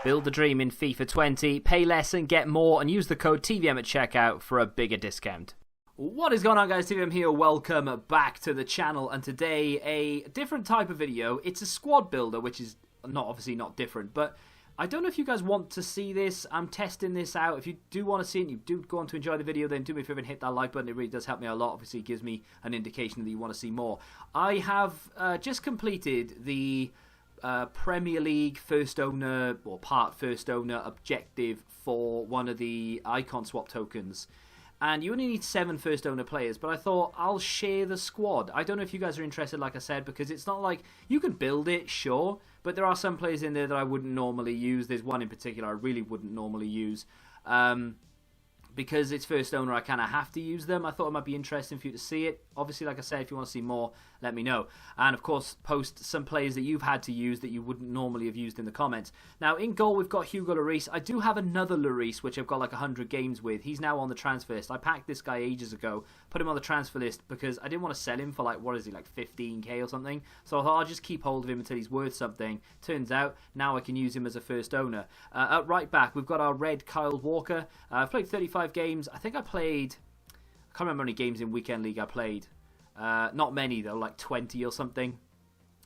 Build the dream in FIFA 20, pay less and get more, and use the code TVM at checkout for a bigger discount. What is going on, guys? TVM here. Welcome back to the channel, and today a different type of video. It's a squad builder, which is obviously not different, but I don't know if you guys want to see this. I'm testing this out. If you do want to see it and you do go on to enjoy the video, then do me a favor and hit that like button. It really does help me a lot. Obviously, it gives me an indication that you want to see more. I have just completed the Premier League first owner, or part first owner objective for one of the icon swap tokens. And you only need 7 first owner players, but I thought I'll share the squad. I don't know if you guys are interested, like I said, because it's not like you can build it, sure, but there are some players in there that I wouldn't normally use. There's one in particular I really wouldn't normally use. Because it's first owner, I kind of have to use them. I thought it might be interesting for you to see it. Obviously, like I said, if you want to see more, let me know. And, of course, post some players that you've had to use that you wouldn't normally have used in the comments. Now, in goal, we've got Hugo Lloris. I do have another Lloris, which I've got like 100 games with. He's now on the transfer list. I packed this guy ages ago, put him on the transfer list because I didn't want to sell him for, like, what is he, like 15k or something? So I thought I'll just keep hold of him until he's worth something. Turns out, now I can use him as a first owner. At right back, we've got our red Kyle Walker. I've played 35 games. I think I played, I can't remember how many games in Weekend League I played. Not many though, like 20 or something,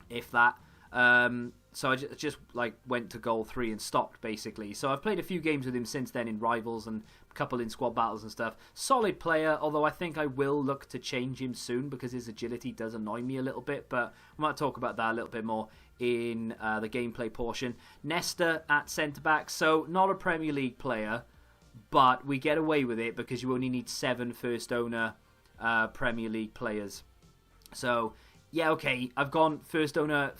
if that. So I just like went to goal 3 and stopped basically. So I've played a few games with him since then in rivals and a couple in squad battles and stuff. Solid player, although I think I will look to change him soon because his agility does annoy me a little bit. But we might talk about that a little bit more in the gameplay portion. Nesta at centre back, so not a Premier League player. But we get away with it because you only need 7 first owner Premier League players. So, yeah, okay, I've gone first owner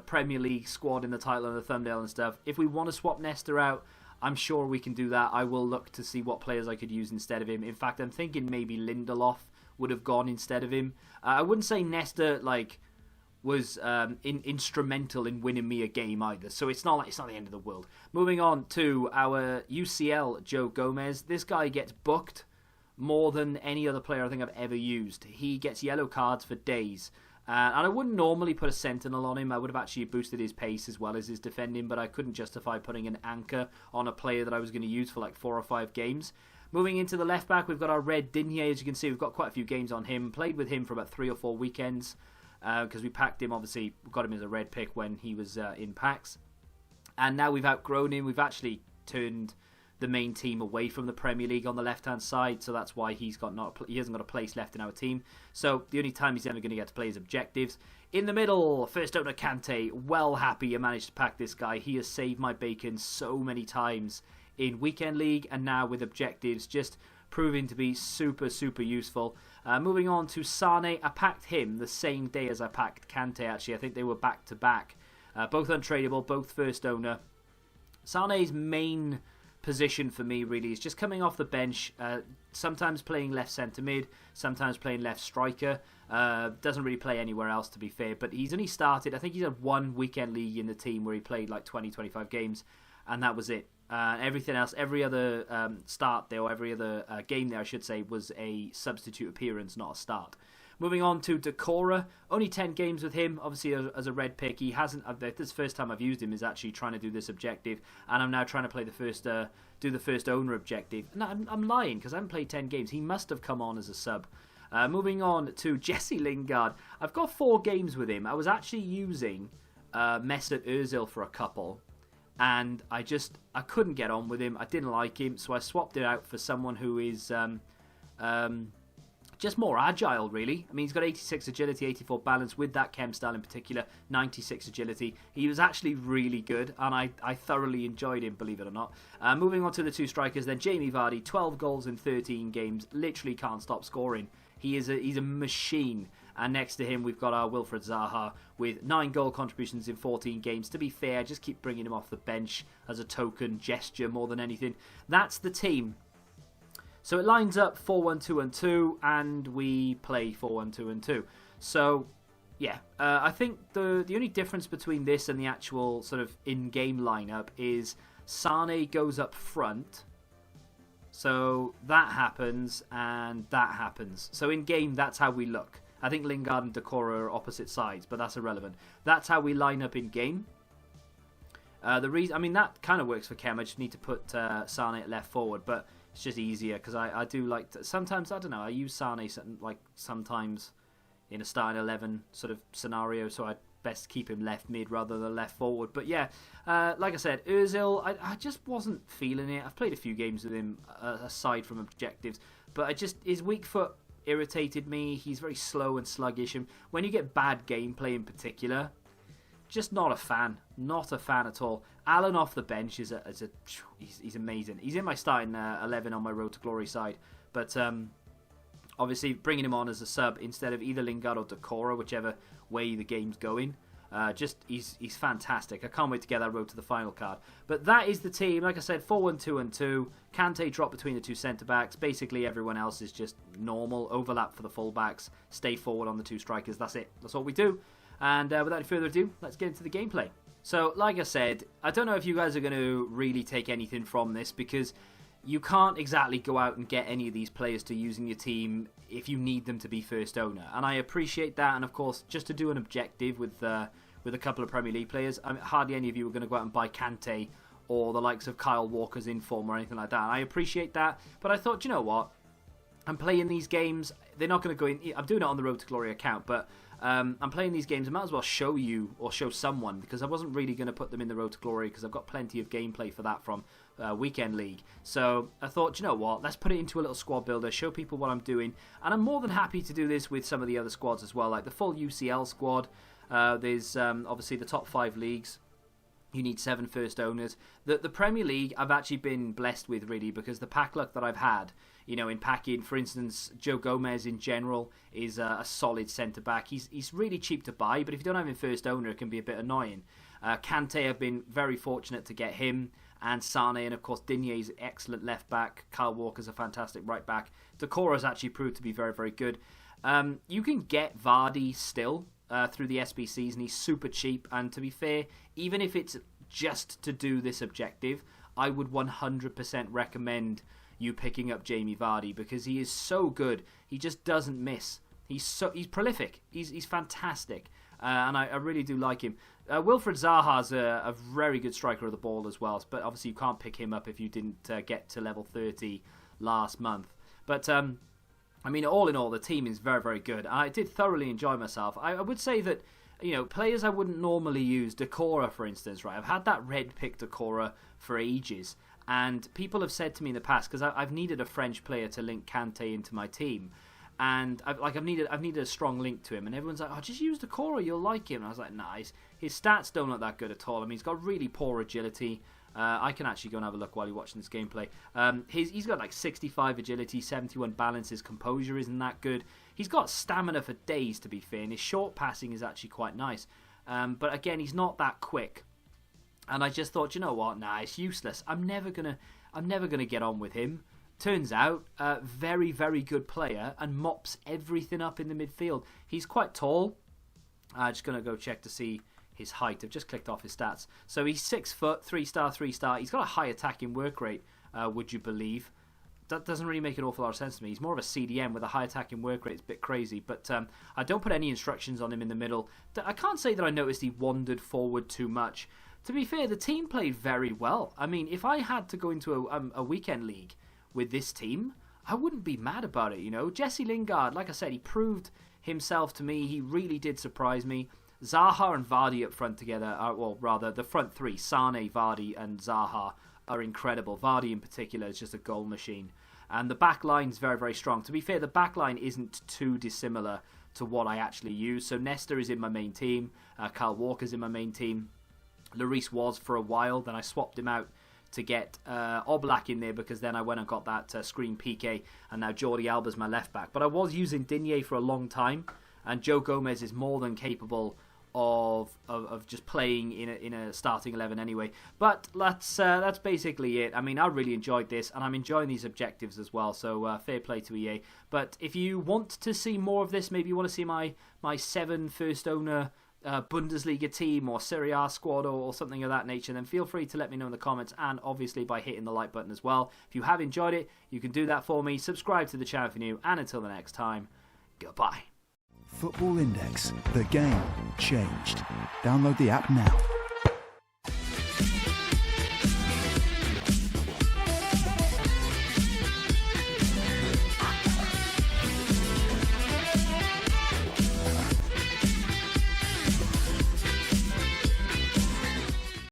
Premier League squad in the title and the thumbnail and stuff. If we want to swap Nesta out, I'm sure we can do that. I will look to see what players I could use instead of him. In fact, I'm thinking maybe Lindelof would have gone instead of him. I wouldn't say Nesta, like, was instrumental in winning me a game either, so it's not the end of the world. Moving on to our UCL Joe Gomez. This guy gets booked more than any other player I think I've ever used. He gets yellow cards for days, and I wouldn't normally put a sentinel on him. I would have actually boosted his pace as well as his defending, but I couldn't justify putting an anchor on a player that I was going to use for like 4 or 5 games. Moving into the left back, we've got our red Dhir. As you can see, we've got quite a few games on him. Played with him for about 3 or 4 weekends. Because we packed him, obviously, we got him as a red pick when he was in packs. And now we've outgrown him. We've actually turned the main team away from the Premier League on the left-hand side, so that's why he hasn't got a place left in our team. So the only time he's ever going to get to play is objectives. In the middle, first owner Kante. Well happy I managed to pack this guy. He has saved my bacon so many times in Weekend League, and now with objectives, just proving to be super, super useful. Moving on to Sane. I packed him the same day as I packed Kante, actually. I think they were back-to-back. Both untradeable, both first owner. Sane's main position for me, really, is just coming off the bench. Sometimes playing left centre-mid, sometimes playing left striker. Doesn't really play anywhere else, to be fair. But he's only started, I think he's had 1 Weekend League in the team where he played like 20, 25 games. And that was it. Everything else, every other start there, or every other game there, I should say, was a substitute appearance, not a start. Moving on to Decora, only 10 games with him, obviously as a red pick. He hasn't, this is the first time I've used him, is actually trying to do this objective, and I'm now trying to play the first, do the first owner objective. No, I'm lying, because I haven't played 10 games. He must have come on as a sub. Moving on to Jesse Lingard. I've got 4 games with him. I was actually using Mesut Ozil for a couple. And I couldn't get on with him. I didn't like him, so I swapped it out for someone who is just more agile, really. I mean, he's got 86 agility, 84 balance, with that chem style in particular, 96 agility. He was actually really good, and I thoroughly enjoyed him, believe it or not. Moving on to the 2 strikers, then Jamie Vardy, 12 goals in 13 games, literally can't stop scoring. He's a machine. And next to him, we've got our Wilfred Zaha with 9 goal contributions in 14 games. To be fair, just keep bringing him off the bench as a token gesture more than anything. That's the team. So it lines up 4-1-2-1-2, and we play 4-1-2-1-2. So, yeah, I think the only difference between this and the actual sort of in-game lineup is Sane goes up front. So that happens, and that happens. So in-game, that's how we look. I think Lingard and Decora are opposite sides, but that's irrelevant. That's how we line up in game. The reason, I mean, that kind of works for Kem. I just need to put Sane at left forward, but it's just easier because I do like to, sometimes, I don't know, I use Sane like sometimes in a starting 11 sort of scenario, so I best keep him left mid rather than left forward. But yeah, like I said, Özil, I just wasn't feeling it. I've played a few games with him aside from objectives, but his weak foot irritated me. He's very slow and sluggish, and when you get bad gameplay in particular, just not a fan. Not a fan at all. Allen off the bench he's amazing. He's in my starting 11 on my Road to Glory side, but obviously bringing him on as a sub instead of either Lingard or Decora, whichever way the game's going, he's fantastic. I can't wait to get that Road to the Final card. But that is the team. Like I said, 4-1-2-2. Kante drop between the two centre-backs. Basically everyone else is just normal. Overlap for the full-backs. Stay forward on the two strikers. That's it. That's all we do. And without any further ado, let's get into the gameplay. So, like I said, I don't know if you guys are going to really take anything from this, because you can't exactly go out and get any of these players to use in your team if you need them to be first owner. And I appreciate that. And of course, just to do an objective with a couple of Premier League players, I mean, hardly any of you are going to go out and buy Kante or the likes of Kyle Walker's inform or anything like that. And I appreciate that. But I thought, you know what? I'm playing these games. They're not going to go in. I'm doing it on the Road to Glory account, but I'm playing these games. I might as well show you or show someone, because I wasn't really going to put them in the Road to Glory because I've got plenty of gameplay for that from Weekend League. So I thought, you know what, let's put it into a little squad builder, show people what I'm doing. And I'm more than happy to do this with some of the other squads as well, like the full UCL squad. There's obviously the top 5 leagues. You need 7 first owners. The Premier League I've actually been blessed with, really, because the pack luck that I've had, you know, in packing, for instance, Joe Gomez in general is a solid centre-back. He's really cheap to buy, but if you don't have him first owner, it can be a bit annoying. Kante, I've been very fortunate to get him, and Sane, and of course Dinier's excellent left-back. Kyle Walker's a fantastic right-back. Decora's actually proved to be very, very good. You can get Vardy still through the SBCs, and he's super cheap. And to be fair, even if it's just to do this objective, I would 100% recommend you picking up Jamie Vardy, because he is so good. He just doesn't miss. He's prolific. He's fantastic, and I really do like him. Wilfred Zaha's a very good striker of the ball as well, but obviously you can't pick him up if you didn't get to level 30 last month. But I mean, all in all, the team is very, very good. I did thoroughly enjoy myself. I would say that, you know, players I wouldn't normally use, Decora, for instance, right? I've had that red pick Decora for ages, and people have said to me in the past, because I've needed a French player to link Kante into my team, and I've needed a strong link to him, and everyone's like, oh, just use Decora, you'll like him. And I was like, nice. His stats don't look that good at all. I mean, he's got really poor agility. I can actually go and have a look while you're watching this gameplay. He's got like 65 agility, 71 balance. His composure isn't that good. He's got stamina for days, to be fair, and his short passing is actually quite nice. But again, he's not that quick. And I just thought, you know what? Nah, it's useless. I'm never gonna get on with him. Turns out, very, very good player, and mops everything up in the midfield. He's quite tall. I'm just gonna go check to see his height. I've just clicked off his stats. So he's 6 foot, 3-star, 3-star. He's got a high attacking work rate, would you believe? That doesn't really make an awful lot of sense to me. He's more of a CDM with a high attacking work rate. It's a bit crazy, but I don't put any instructions on him in the middle. I can't say that I noticed he wandered forward too much. To be fair, the team played very well. I mean, if I had to go into a weekend league with this team, I wouldn't be mad about it, you know. Jesse Lingard, like I said, he proved himself to me. He really did surprise me. Zaha and Vardy up front together, well, rather, the front three, Sane, Vardy and Zaha, are incredible. Vardy in particular is just a goal machine. And the back line's very, very strong. To be fair, the back line isn't too dissimilar to what I actually use. So Nesta is in my main team. Kyle Walker's in my main team. Lloris was for a while. Then I swapped him out to get Oblak in there, because then I went and got that screen PK. And now Jordi Alba's my left back. But I was using Digne for a long time. And Joe Gomez is more than capable of just playing in a starting 11 anyway. But that's basically it. I mean, I really enjoyed this, and I'm enjoying these objectives as well, so fair play to EA. But if you want to see more of this, maybe you want to see my 7 first owner Bundesliga team or Serie A squad or something of that nature, then feel free to let me know in the comments, and obviously by hitting the like button as well. If you have enjoyed it, you can do that for me. Subscribe to the channel if you're new, and until the next time, goodbye. Football Index. The game changed. Download the app now.